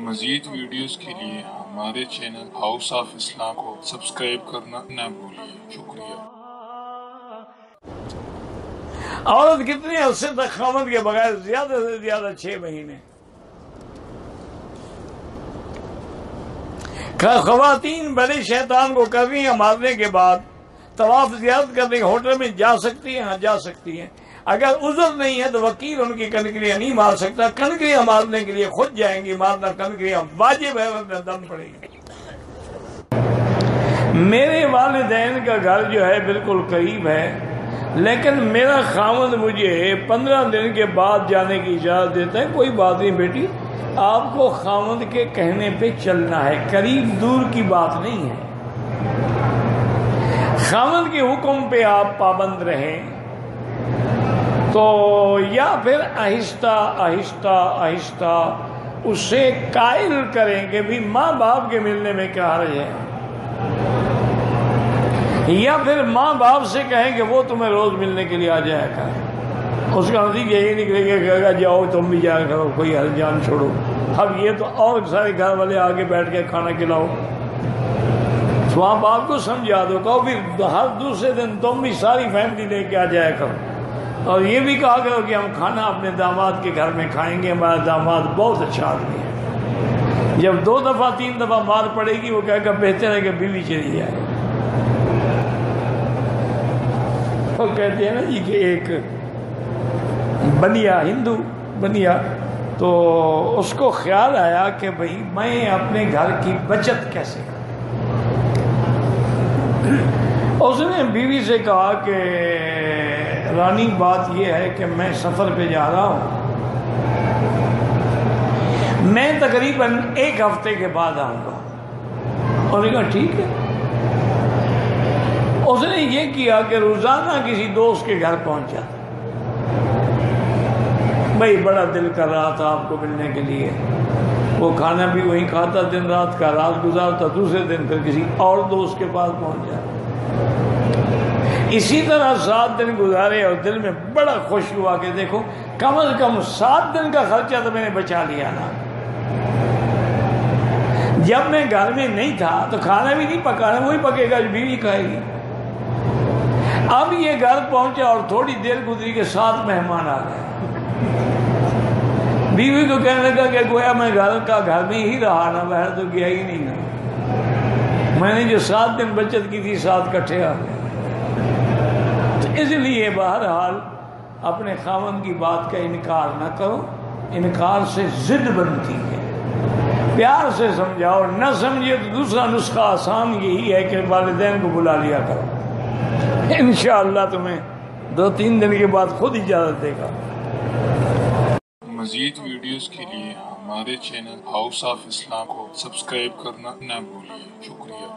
مزید ویڈیوز کے لیے ہمارے چینل ہاؤس آف اسلام کو سبسکرائب کرنا نہ بھولیے۔ شکریہ۔ عورت کتنے عرصے تک خاوند کے بغیر؟ زیادہ سے زیادہ 6 مہینے۔ خواتین بڑے شیطان کو کرنی مارنے کے بعد طواف زیارت کرنے کے ہوٹل میں جا سکتی ہیں؟ ہاں جا سکتی ہیں۔ اگر عذر نہیں ہے تو وکیل ان کی کنکریاں نہیں مار سکتا۔ کنکریاں مارنے کے لیے خود جائیں گی، مارنا کنکریاں واجب ہے، ورنہ دم پڑے گی۔ میرے والدین کا گھر جو ہے بالکل قریب ہے، لیکن میرا خاوند مجھے 15 دن کے بعد جانے کی اجازت دیتا ہے۔ کوئی بات نہیں بیٹی، آپ کو خاوند کے کہنے پہ چلنا ہے، قریب دور کی بات نہیں ہے۔ خاوند کے حکم پہ آپ پابند رہیں تو یا پھر آہستہ آہستہ آہستہ اسے قائل کریں کہ بھی ماں باپ کے ملنے میں کیا حرج ہے، یا پھر ماں باپ سے کہیں کہ وہ تمہیں روز ملنے کے لیے آ جایا کریں۔ اس کا نتیجہ یہ نکلے گا کہ کہے گا جاؤ تم بھی جایا کرو، کوئی حرج جان چھوڑو۔ اب یہ تو اور سارے گھر والے آگے بیٹھ کے کھانا کھلاؤ، ماں باپ کو سمجھا دو، کہو پھر ہر دوسرے دن تم بھی ساری فیملی لے کے آ جایا کرو، اور یہ بھی کہا کرو کہ ہم کھانا اپنے داماد کے گھر میں کھائیں گے، ہمارا داماد بہت اچھا آدمی ہے۔ جب 2 دفعہ 3 دفعہ مار پڑے گی وہ کہے گا بہتر ہے کہ بیوی چلی جائے۔ وہ کہتے ہیں نا جی کہ ایک بنیا، ہندو بنیا، تو اس کو خیال آیا کہ بھئی میں اپنے گھر کی بچت کیسے کروں۔ اس نے بیوی سے کہا کہ رانی بات یہ ہے کہ میں سفر پہ جا رہا ہوں، میں تقریباً 1 ہفتے کے بعد آؤں گا۔ اور نے کہا ٹھیک ہے۔ اس نے یہ کیا کہ روزانہ کسی دوست کے گھر پہنچا، بھائی بڑا دل کر رہا تھا آپ کو ملنے کے لیے، وہ کھانا بھی وہیں کھاتا، دن رات کا رات گزارتا، دوسرے دن پھر کسی اور دوست کے پاس پہنچ جاتا۔ اسی طرح 7 دن گزارے اور دل میں بڑا خوش ہوا کہ دیکھو کم از کم 7 دن کا خرچہ تو میں نے بچا لیا نا۔ جب میں گھر میں نہیں تھا تو کھانا بھی نہیں پکانا، وہی پکے گا جو بیوی کھائے گی۔ اب یہ گھر پہنچا اور تھوڑی دیر گزری کے 7 مہمان آ گئے۔ بیوی کو کہنے لگا کہ گویا میں گھر میں ہی رہا نا، باہر تو گیا ہی نہیں نا، میں نے جو 7 دن بچت کی تھی 7 کٹھے آ گئے۔ تو اس لیے بہرحال اپنے خاوند کی بات کا انکار نہ کرو، انکار سے ضد بنتی ہے۔ پیار سے سمجھاؤ، نہ سمجھے تو دوسرا نسخہ آسان یہی ہے کہ والدین کو بلا لیا کرو، انشاءاللہ تمہیں 2-3 دن کے بعد خود اجازت دے گا۔ مزید ویڈیوز کے لیے ہمارے چینل ہاؤس آف اسلام کو سبسکرائب کرنا نہ بھولیے۔ شکریہ۔